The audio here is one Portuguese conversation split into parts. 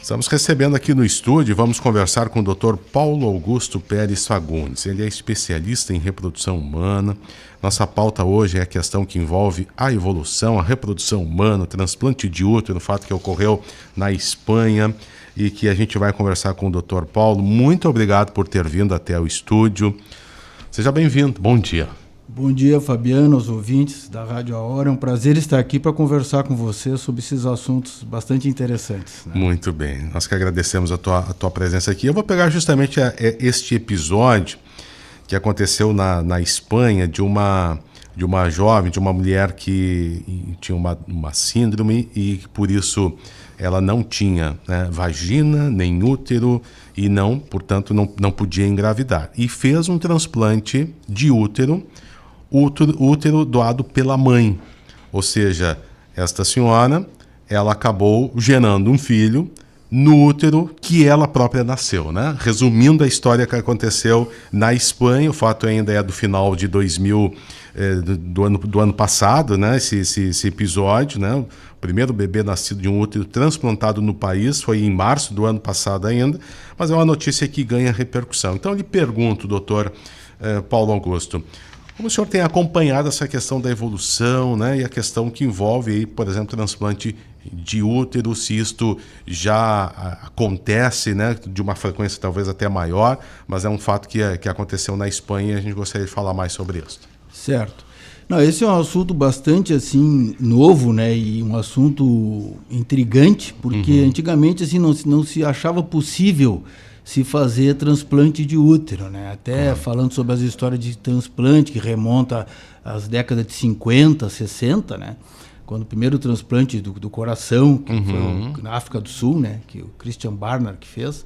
Estamos recebendo aqui no estúdio, vamos conversar com o Dr. Paulo Augusto Pérez Fagundes. Ele é especialista em reprodução humana. Nossa pauta hoje é a questão que envolve a evolução, a reprodução humana, o transplante de útero, o fato que ocorreu na Espanha e que a gente vai conversar com o Dr. Paulo. Muito obrigado por ter vindo até o estúdio. Seja bem-vindo. Bom dia. Bom dia, Fabiano, aos ouvintes da Rádio A Hora. É um prazer estar aqui para conversar com você sobre esses assuntos bastante interessantes, né? Muito bem. Nós que agradecemos a tua presença aqui. Eu vou pegar justamente este episódio que aconteceu na Espanha de uma jovem, de uma mulher que tinha uma síndrome e por isso ela não tinha, né, vagina nem útero e portanto, não podia engravidar. E fez um transplante de útero doado pela mãe. Ou seja, esta senhora, ela acabou gerando um filho no útero que ela própria nasceu, né? Resumindo a história que aconteceu na Espanha, o fato ainda é do final de 2000, do ano passado, né? Esse episódio, né? O primeiro bebê nascido de um útero transplantado no país foi em março do ano passado ainda, mas é uma notícia que ganha repercussão. Então eu lhe pergunto, doutor Paulo Augusto, como o senhor tem acompanhado essa questão da evolução, né, e a questão que envolve, aí, por exemplo, transplante de útero, se isto já acontece, né, de uma frequência talvez até maior, mas é um fato que aconteceu na Espanha e a gente gostaria de falar mais sobre isso. Certo. Não, esse é um assunto bastante assim novo, né, e um assunto intrigante, porque antigamente assim não se achava possível se fazer transplante de útero, né? Até falando sobre as histórias de transplante que remonta às décadas de 50, 60, né? Quando o primeiro transplante do coração, que foi na África do Sul, né? Que o Christian Barnard que fez,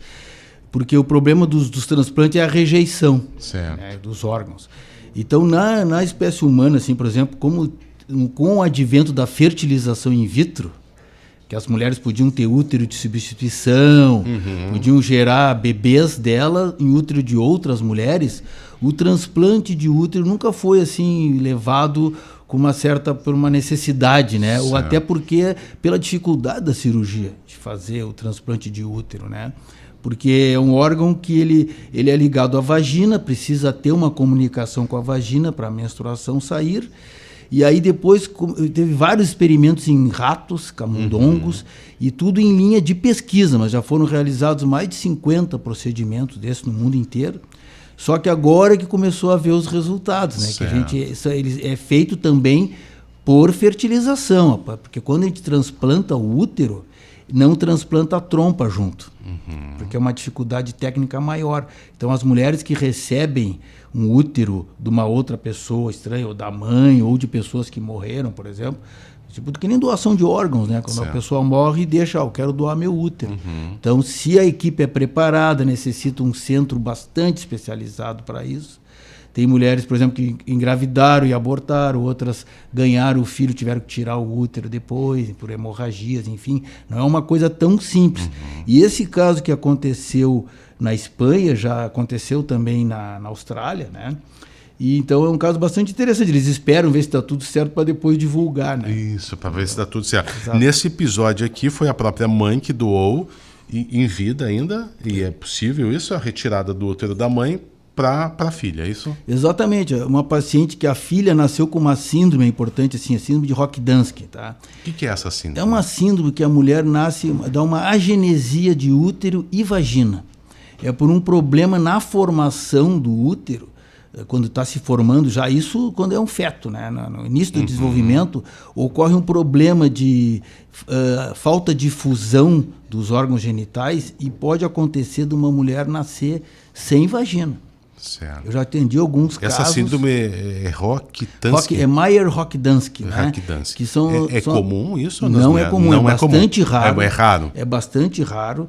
porque o problema dos transplantes é a rejeição, né, dos órgãos. Então, na espécie humana, assim, por exemplo, com o advento da fertilização in vitro, que as mulheres podiam ter útero de substituição, podiam gerar bebês dela em útero de outras mulheres, o transplante de útero nunca foi assim levado com por uma necessidade, né? Ou até porque pela dificuldade da cirurgia de fazer o transplante de útero, né? Porque é um órgão que ele é ligado à vagina, precisa ter uma comunicação com a vagina para a menstruação sair. E aí depois teve vários experimentos em ratos, camundongos, e tudo em linha de pesquisa, mas já foram realizados mais de 50 procedimentos desses no mundo inteiro. Só que agora que começou a ver os resultados, né? Que ele é feito também por fertilização, porque quando a gente transplanta o útero, não transplanta a trompa junto, porque é uma dificuldade técnica maior. Então as mulheres que recebem um útero de uma outra pessoa estranha, ou da mãe, ou de pessoas que morreram, por exemplo, tipo que nem doação de órgãos, né? Quando a pessoa morre e deixa, eu quero doar meu útero. Então, se a equipe é preparada, necessita um centro bastante especializado para isso. Tem mulheres, por exemplo, que engravidaram e abortaram, outras ganharam o filho, tiveram que tirar o útero depois, por hemorragias, enfim. Não é uma coisa tão simples. E esse caso que aconteceu na Espanha, já aconteceu também na Austrália, né? E então é um caso bastante interessante. Eles esperam ver se está tudo certo para depois divulgar, né? Isso, para ver se está tudo certo. Exato. Nesse episódio aqui foi a própria mãe que doou, em vida ainda, e é possível isso, a retirada do útero da mãe para a filha, é isso? Exatamente. Uma paciente que a filha nasceu com uma síndrome, é importante assim, a síndrome de Rokitansky, tá? O que é essa síndrome? É uma síndrome que a mulher nasce, dá uma agenesia de útero e vagina. É por um problema na formação do útero, quando está se formando já, isso quando é um feto, né? No início do desenvolvimento, ocorre um problema de falta de fusão dos órgãos genitais e pode acontecer de uma mulher nascer sem vagina. Certo. Eu já atendi alguns casos. Essa síndrome é Rokitansky? É Mayer-Rokitansky, né? Rokitansky. Que são, comum isso? Não é comum, é bastante raro. É raro? É bastante raro.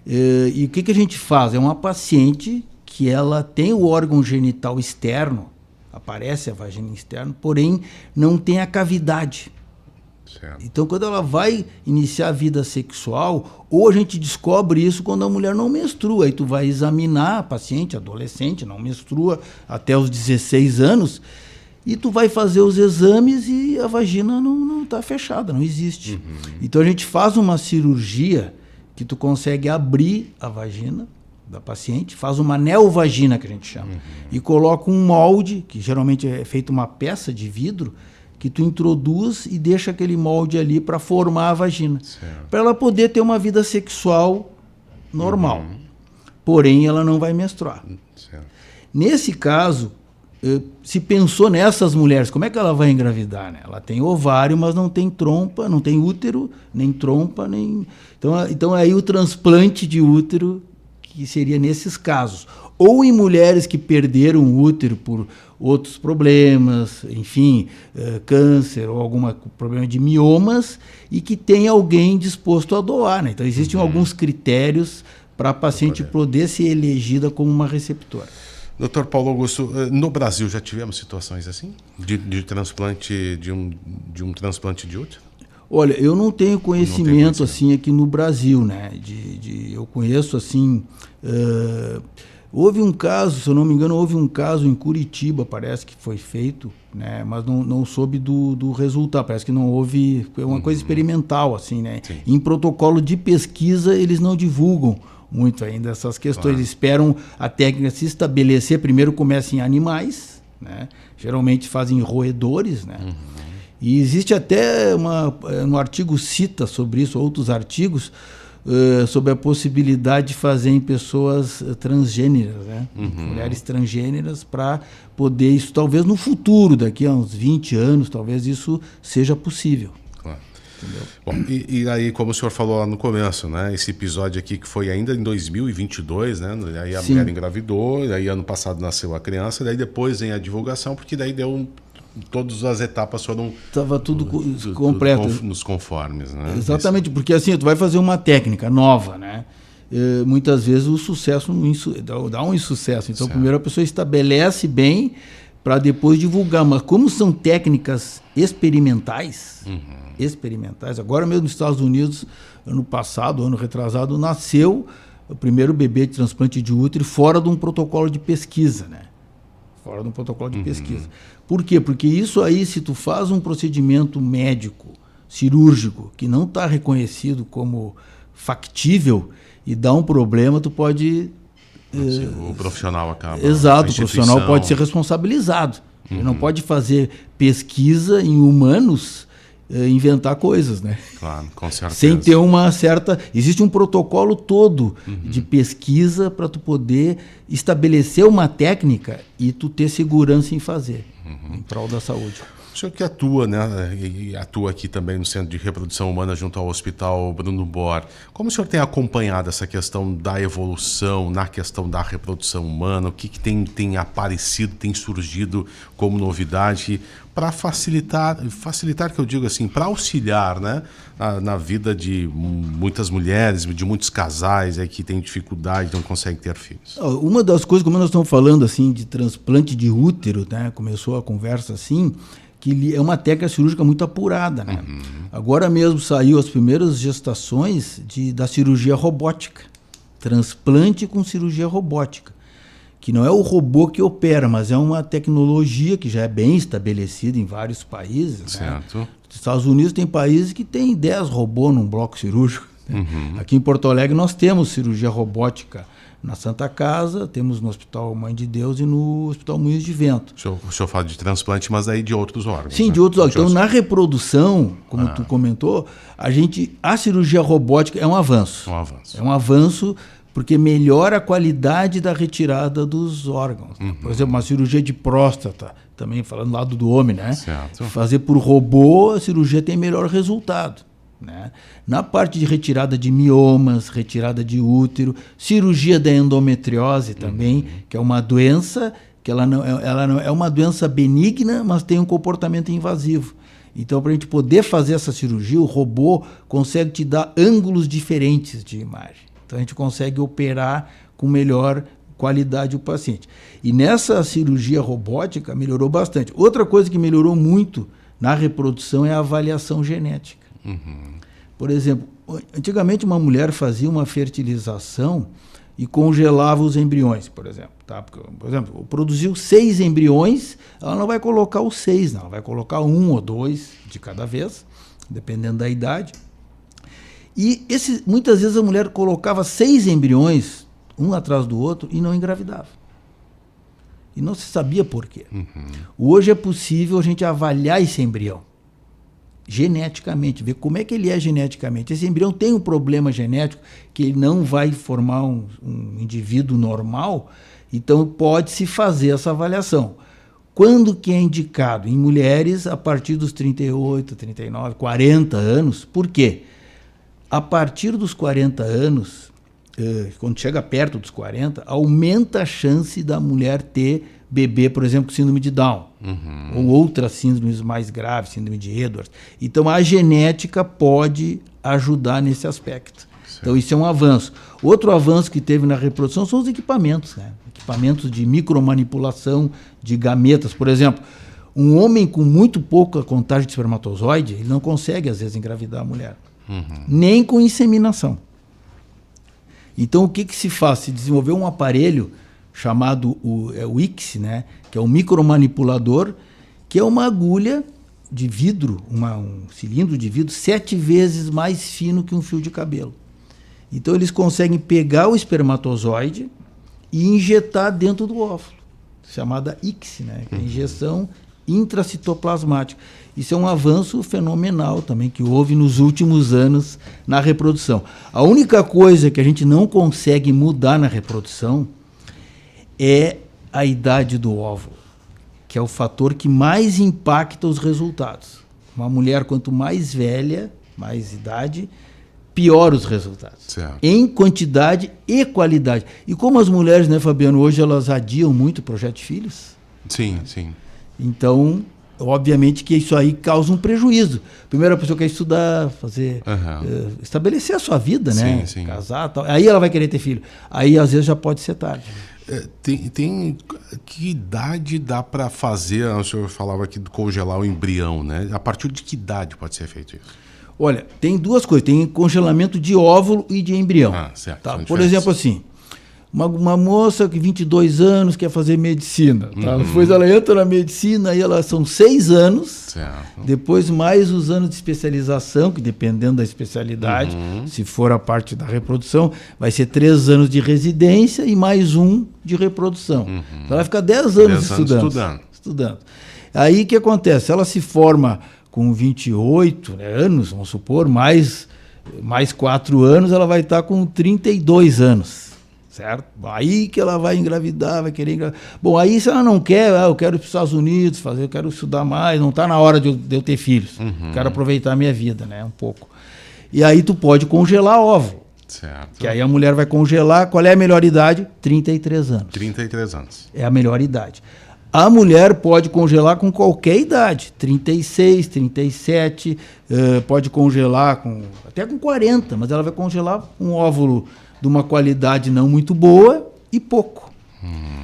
E o que a gente faz? É uma paciente que ela tem o órgão genital externo, aparece a vagina externa, porém não tem a cavidade. Certo. Então, quando ela vai iniciar a vida sexual, ou a gente descobre isso quando a mulher não menstrua. Aí tu vai examinar a paciente, adolescente, não menstrua até os 16 anos, e tu vai fazer os exames e a vagina não está fechada, não existe. Então, a gente faz uma cirurgia que tu consegue abrir a vagina da paciente, faz uma neovagina, que a gente chama, e coloca um molde, que geralmente é feito uma peça de vidro, que tu introduz e deixa aquele molde ali para formar a vagina, para ela poder ter uma vida sexual normal. Porém, ela não vai menstruar. Nesse caso, se pensou nessas mulheres, como é que ela vai engravidar, né? Ela tem ovário, mas não tem trompa, não tem útero, nem trompa, nem... Então aí o transplante de útero, que seria nesses casos. Ou em mulheres que perderam o útero por outros problemas, enfim, câncer ou algum problema de miomas, e que tem alguém disposto a doar, né? Então existem alguns critérios para a paciente poder ser elegida como uma receptora. Dr. Paulo Augusto, no Brasil já tivemos situações assim? De transplante, de um transplante de útero? Olha, eu não tenho conhecimento assim aqui no Brasil, né? Eu conheço assim... houve um caso, se eu não me engano, houve um caso em Curitiba, parece que foi feito, né? Mas não soube do resultado, parece que não houve... Foi uma coisa experimental, assim, né? Sim. Em protocolo de pesquisa, eles não divulgam muito ainda essas questões. Eles esperam a técnica se estabelecer. Primeiro começa em animais, né? Geralmente fazem roedores, né? E existe até no artigo cita sobre isso, outros artigos, sobre a possibilidade de fazer em pessoas transgêneras, né? Mulheres transgêneras, para poder, isso talvez no futuro, daqui a uns 20 anos, talvez isso seja possível. Entendeu? Bom, e aí, como o senhor falou lá no começo, né? Esse episódio aqui que foi ainda em 2022, né? Aí a mulher engravidou, e aí ano passado nasceu a criança, daí depois vem a divulgação, porque daí deu todas as etapas foram... Estava tudo completo. Nos conformes, né? Exatamente, porque assim, tu vai fazer uma técnica nova, né? Muitas vezes o sucesso dá um insucesso. Então, primeiro a pessoa estabelece bem para depois divulgar. Mas como são técnicas experimentais, agora mesmo nos Estados Unidos, ano retrasado, nasceu o primeiro bebê de transplante de útero fora de um protocolo de pesquisa, né? Fora de um protocolo de pesquisa. Por quê? Porque isso aí, se tu faz um procedimento médico, cirúrgico, que não está reconhecido como factível e dá um problema, tu pode... o profissional acaba... Exato, o profissional pode ser responsabilizado. Ele não pode fazer pesquisa em humanos, inventar coisas, né? Claro, com certeza. Sem ter uma certa... Existe um protocolo todo de pesquisa para tu poder estabelecer uma técnica e tu ter segurança em fazer, em prol da saúde. O senhor que atua, né, e atua aqui também no Centro de Reprodução Humana junto ao Hospital Bruno Bor, como o senhor tem acompanhado essa questão da evolução na questão da reprodução humana? O que tem aparecido, tem surgido como novidade para facilitar que eu digo assim, para auxiliar, né, na vida de muitas mulheres, de muitos casais aí que têm dificuldade, não conseguem ter filhos? Uma das coisas, como nós estamos falando assim de transplante de útero, né, começou a conversa assim, que é uma técnica cirúrgica muito apurada, né? Agora mesmo saiu as primeiras gestações da cirurgia robótica, transplante com cirurgia robótica, que não é o robô que opera, mas é uma tecnologia que já é bem estabelecida em vários países. Certo. Né? Nos Estados Unidos tem países que tem 10 robôs num bloco cirúrgico. Né? Aqui em Porto Alegre nós temos cirurgia robótica na Santa Casa, temos no Hospital Mãe de Deus e no Hospital Moinhos de Vento. O senhor fala de transplante, mas aí de outros órgãos. Sim, né? de outros órgãos. Então, na reprodução, como tu comentou, a cirurgia robótica é um avanço. É um avanço porque melhora a qualidade da retirada dos órgãos. Por exemplo, uma cirurgia de próstata, também falando do lado do homem, né? Certo. Fazer por robô, a cirurgia tem melhor resultado. Né? Na parte de retirada de miomas, retirada de útero, cirurgia da endometriose também, que é uma doença que ela não é uma doença benigna, mas tem um comportamento invasivo. Então, para a gente poder fazer essa cirurgia, o robô consegue te dar ângulos diferentes de imagem. Então, a gente consegue operar com melhor qualidade o paciente. E nessa cirurgia robótica melhorou bastante. Outra coisa que melhorou muito na reprodução é a avaliação genética. Por exemplo, antigamente uma mulher fazia uma fertilização e congelava os embriões, por exemplo. Tá? Porque, por exemplo, produziu 6 embriões, ela não vai colocar os 6, não. Ela vai colocar 1 ou 2 de cada vez, dependendo da idade. E muitas vezes a mulher colocava 6 embriões, um atrás do outro, e não engravidava. E não se sabia por quê. Hoje é possível a gente avaliar esse embrião geneticamente, ver como é que ele é geneticamente. Esse embrião tem um problema genético que ele não vai formar um indivíduo normal, então pode-se fazer essa avaliação. Quando que é indicado? Em mulheres a partir dos 38, 39, 40 anos. Por quê? A partir dos 40 anos, quando chega perto dos 40, aumenta a chance da mulher ter bebê, por exemplo, com síndrome de Down, ou outras síndromes mais graves, síndrome de Edwards. Então, a genética pode ajudar nesse aspecto. Certo. Então, isso é um avanço. Outro avanço que teve na reprodução são os equipamentos, né? Equipamentos de micromanipulação de gametas. Por exemplo, um homem com muito pouca contagem de espermatozoide, ele não consegue, às vezes, engravidar a mulher. Nem com inseminação. Então, o que se faz? Se desenvolveu um aparelho chamado o ICSI, né? Que é um micromanipulador, que é uma agulha de vidro, um cilindro de vidro 7 vezes mais fino que um fio de cabelo. Então, eles conseguem pegar o espermatozoide e injetar dentro do óvulo, chamada ICSI, né? Que é a injeção intracitoplasmática. Isso é um avanço fenomenal também que houve nos últimos anos na reprodução. A única coisa que a gente não consegue mudar na reprodução é a idade do óvulo, que é o fator que mais impacta os resultados. Uma mulher, quanto mais velha, mais idade, pior os resultados. Certo. Em quantidade e qualidade. E como as mulheres, né, Fabiano, hoje elas adiam muito o projeto de filhos. Sim, sim. Então, obviamente que isso aí causa um prejuízo. Primeiro a pessoa quer estudar, fazer, estabelecer a sua vida, né? Sim. Casar, tal. Aí ela vai querer ter filho. Aí às vezes já pode ser tarde. Que idade dá para fazer? O senhor falava aqui de congelar o embrião, né? A partir de que idade pode ser feito isso? Olha, tem duas coisas. Tem congelamento de óvulo e de embrião. Certo. Tá? Por exemplo, assim, uma moça de 22 anos quer fazer medicina. Tá? Depois ela entra na medicina e são 6 anos. Certo. Depois mais os anos de especialização, que dependendo da especialidade, se for a parte da reprodução, vai ser 3 anos de residência e mais 1 de reprodução. Então ela fica 10 anos estudando. Aí o que acontece? Ela se forma com 28 anos, vamos supor, mais 4 anos, ela vai estar com 32 anos. Certo? Aí que ela vai engravidar, vai querer engravidar. Bom, aí se ela não quer, eu quero ir para os Estados Unidos, eu quero estudar mais, não está na hora de eu ter filhos. Quero aproveitar a minha vida, né? Um pouco. E aí tu pode congelar óvulo. Certo. Que aí a mulher vai congelar. Qual é a melhor idade? 33 anos. 33 anos. É a melhor idade. A mulher pode congelar com qualquer idade. 36, 37, pode congelar até com 40, mas ela vai congelar um óvulo de uma qualidade não muito boa e pouco.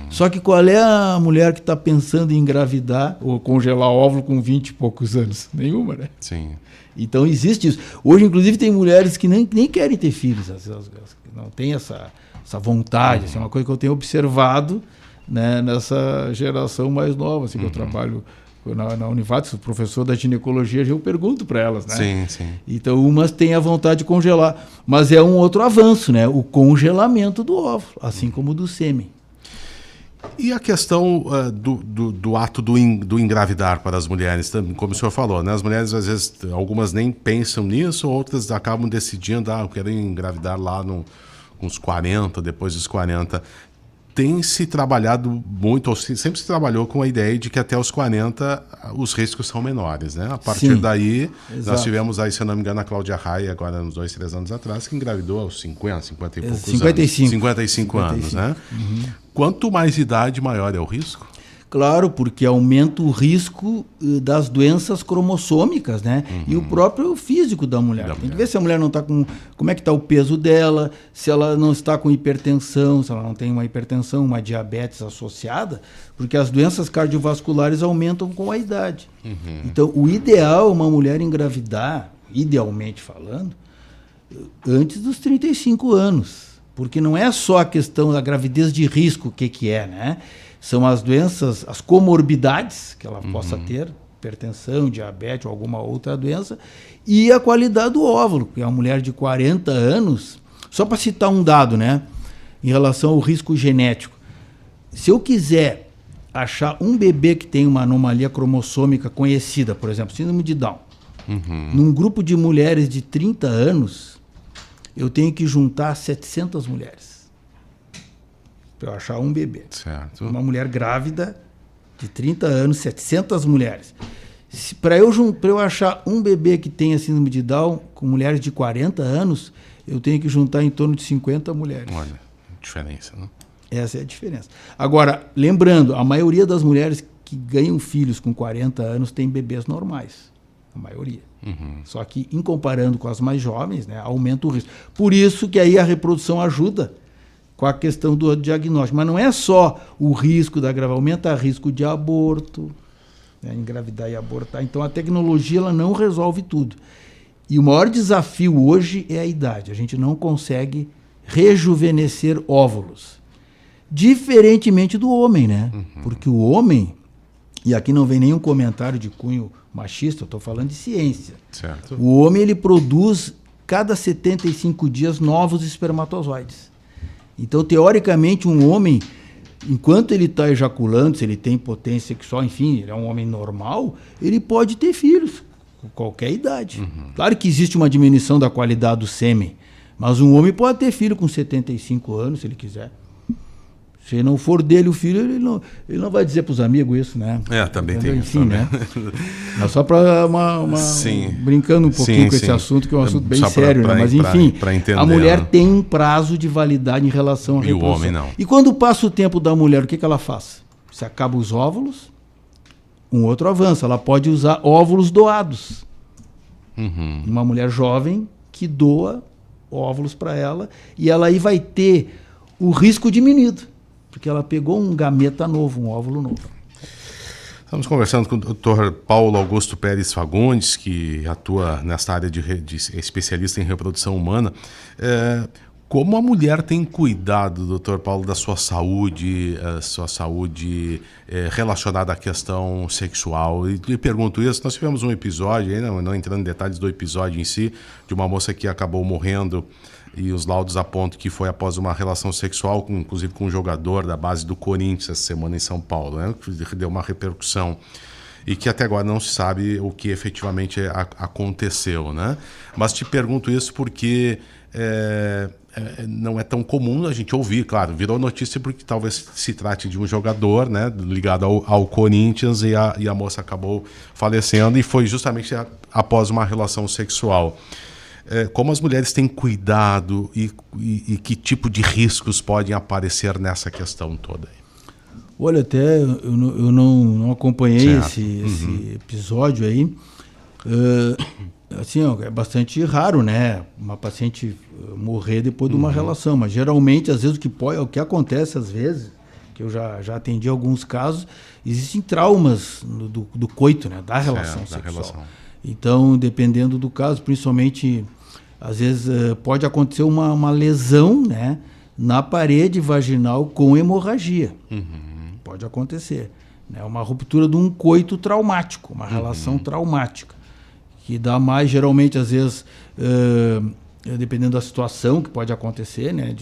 Só que qual é a mulher que está pensando em engravidar ou congelar óvulo com 20 e poucos anos? Nenhuma, né? Sim. Então existe isso. Hoje, inclusive, tem mulheres que nem querem ter filhos, não tem essa vontade. Assim, é uma coisa que eu tenho observado, né, nessa geração mais nova, assim, que eu trabalho na Univates, sou professor da ginecologia, eu pergunto para elas, né? Sim. Então, umas têm a vontade de congelar, mas é um outro avanço, né? O congelamento do óvulo, assim como do sêmen. E a questão do ato do engravidar para as mulheres, como o senhor falou, né? As mulheres, às vezes, algumas nem pensam nisso, outras acabam decidindo, eu quero engravidar lá com uns 40, depois dos 40. Tem se trabalhado muito, ou sempre se trabalhou com a ideia de que até os 40 os riscos são menores, né? A partir daí, nós tivemos aí, se eu não me engano, a Cláudia Raia, agora uns 2, 3 anos atrás, que engravidou aos 50 e poucos 55. anos. 55 anos, né? Quanto mais idade, maior é o risco? Claro, porque aumenta o risco das doenças cromossômicas, né? E o próprio físico da mulher. Tem que ver se a mulher não está com... Como é que está o peso dela, se ela não está com hipertensão, se ela não tem uma hipertensão, uma diabetes associada, porque as doenças cardiovasculares aumentam com a idade. Então, o ideal é uma mulher engravidar, idealmente falando, antes dos 35 anos. Porque não é só a questão da gravidez de risco, o que é, né? São as doenças, as comorbidades que ela possa ter, hipertensão, diabetes ou alguma outra doença, e a qualidade do óvulo, que é uma mulher de 40 anos, só para citar um dado, né, em relação ao risco genético. Se eu quiser achar um bebê que tem uma anomalia cromossômica conhecida, por exemplo, síndrome de Down, num grupo de mulheres de 30 anos, eu tenho que juntar 700 mulheres para eu achar um bebê. Certo. Uma mulher grávida de 30 anos, 700 mulheres. Para eu achar um bebê que tenha síndrome de Down com mulheres de 40 anos, eu tenho que juntar em torno de 50 mulheres. Olha, diferença, né? Essa é a diferença. Agora, lembrando, a maioria das mulheres que ganham filhos com 40 anos tem bebês normais. A maioria. Só que, em comparando com as mais jovens, né, aumenta o risco. Por isso que aí a reprodução ajuda com a questão do diagnóstico. Mas não é só o risco da gravidez, aumenta o risco de aborto, né, engravidar e abortar. Então, a tecnologia ela não resolve tudo. E o maior desafio hoje é a idade. A gente não consegue rejuvenescer óvulos. Diferentemente do homem, né? Porque o homem, e aqui não vem nenhum comentário de cunho machista, eu estou falando de ciência. Certo. O homem ele produz cada 75 dias novos espermatozoides. Então, teoricamente, um homem, enquanto ele está ejaculando, se ele tem potência sexual, enfim, ele é um homem normal, ele pode ter filhos com qualquer idade. Claro que existe uma diminuição da qualidade do sêmen, mas um homem pode ter filho com 75 anos, se ele quiser. Se não for dele o filho, ele não vai dizer para os amigos isso, né? Também entendeu? tem Enfim, isso. né? Mas só para brincando um pouquinho com esse assunto, que é um assunto bem sério, né? Mas enfim, entender, a mulher tem um prazo de validade em relação à reprodução. E o homem não. E quando passa o tempo da mulher, o que ela faz? Se acaba os óvulos, um outro avança. Ela pode usar óvulos doados. Uma mulher jovem que doa óvulos para ela, e ela aí vai ter o risco diminuído, porque ela pegou um gameta novo, um óvulo novo. Estamos conversando com o Dr. Paulo Augusto Pérez Fagundes, que atua nesta área de especialista em reprodução humana. Como a mulher tem cuidado, Dr. Paulo, da sua saúde relacionada à questão sexual? E pergunto isso, nós tivemos um episódio, aí, não entrando em detalhes do episódio em si, de uma moça que acabou morrendo, e os laudos apontam que foi após uma relação sexual, inclusive com um jogador da base do Corinthians essa semana em São Paulo, né? Que deu uma repercussão e que até agora não se sabe o que efetivamente aconteceu, né? Mas te pergunto isso porque não é tão comum a gente ouvir, claro, virou notícia porque talvez se trate de um jogador, né, ligado ao Corinthians, e a moça acabou falecendo, e foi justamente após uma relação sexual. Como as mulheres têm cuidado e que tipo de riscos podem aparecer nessa questão toda aí? Olha, até eu não acompanhei esse episódio aí. Assim, é bastante raro, né? Uma paciente morrer depois de uma relação, mas geralmente, às vezes, o que acontece, às vezes, que eu já atendi alguns casos, existem traumas do coito, né? Da relação sexual. Então, dependendo do caso, principalmente, às vezes pode acontecer uma lesão, né, na parede vaginal com hemorragia. Pode acontecer. Né? Uma ruptura de um coito traumático, uma relação traumática, que dá mais, geralmente, às vezes, dependendo da situação que pode acontecer, né,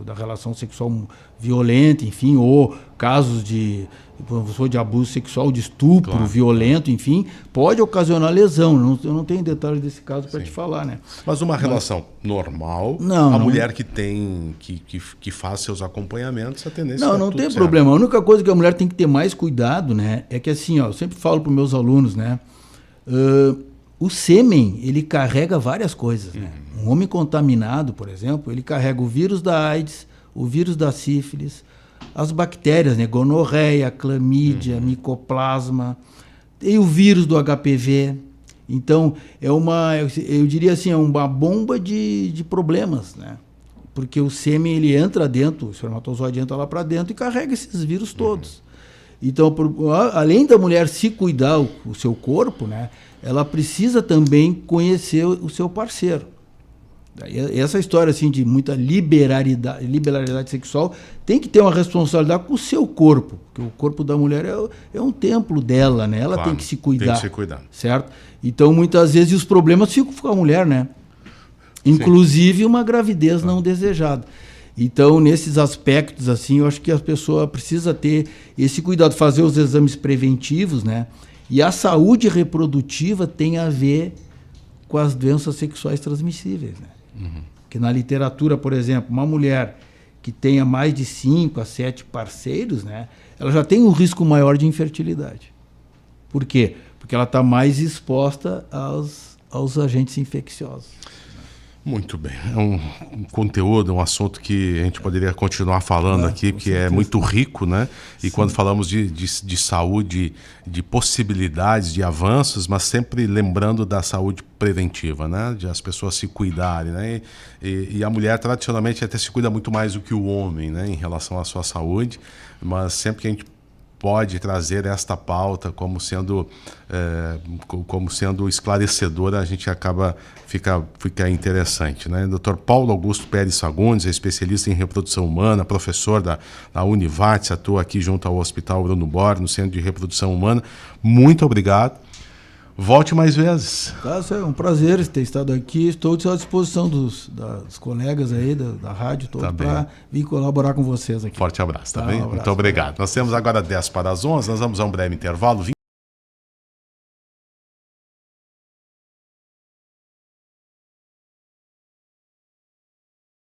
da relação sexual violenta, enfim, ou casos de abuso sexual, de estupro violento, enfim, pode ocasionar lesão. Eu não tenho detalhes desse caso para te falar, né? Mas uma relação normal, mulher que faz seus acompanhamentos, a tendência não tem problema. A única coisa que a mulher tem que ter mais cuidado, né, é que assim, eu sempre falo para os meus alunos, né, o sêmen, ele carrega várias coisas, né? Um homem contaminado, por exemplo, ele carrega o vírus da AIDS, o vírus da sífilis, as bactérias, né? Gonorreia, clamídia, micoplasma, e o vírus do HPV. Então, eu diria assim, é uma bomba de problemas, né? Porque o sêmen, ele entra dentro, o espermatozoide entra lá para dentro e carrega esses vírus todos. Então, além da mulher se cuidar o seu corpo, né, ela precisa também conhecer o seu parceiro. Essa história assim, de muita liberalidade sexual tem que ter uma responsabilidade com o seu corpo, porque o corpo da mulher é um templo dela, né? Ela tem que se cuidar. Tem que se cuidar. Certo? Então, muitas vezes, os problemas ficam com a mulher, né? Inclusive uma gravidez não desejada. Então, nesses aspectos, assim, eu acho que a pessoa precisa ter esse cuidado, fazer os exames preventivos, né? E a saúde reprodutiva tem a ver com as doenças sexuais transmissíveis, né? Porque na literatura, por exemplo, uma mulher que tenha mais de 5 a 7 parceiros, né? Ela já tem um risco maior de infertilidade. Por quê? Porque ela está mais exposta aos agentes infecciosos. Muito bem. É um conteúdo, um assunto que a gente poderia continuar falando aqui, porque é muito rico, né? E quando falamos de saúde, de possibilidades, de avanços, mas sempre lembrando da saúde preventiva, né? De as pessoas se cuidarem, né? E a mulher, tradicionalmente, até se cuida muito mais do que o homem, né? Em relação à sua saúde, mas sempre que a gente pode trazer esta pauta como sendo esclarecedora, a gente fica interessante, né? Dr. Paulo Augusto Pérez Fagundes é especialista em reprodução humana, professor da Univates, atua aqui junto ao Hospital Bruno Borges, no Centro de Reprodução Humana. Muito obrigado. Volte mais vezes. É um prazer ter estado aqui. Estou à disposição dos colegas aí da rádio toda para vir colaborar com vocês aqui. Forte abraço, tá bem? Um abraço. Muito obrigado. Nós temos agora 10 para as 11, nós vamos a um breve intervalo.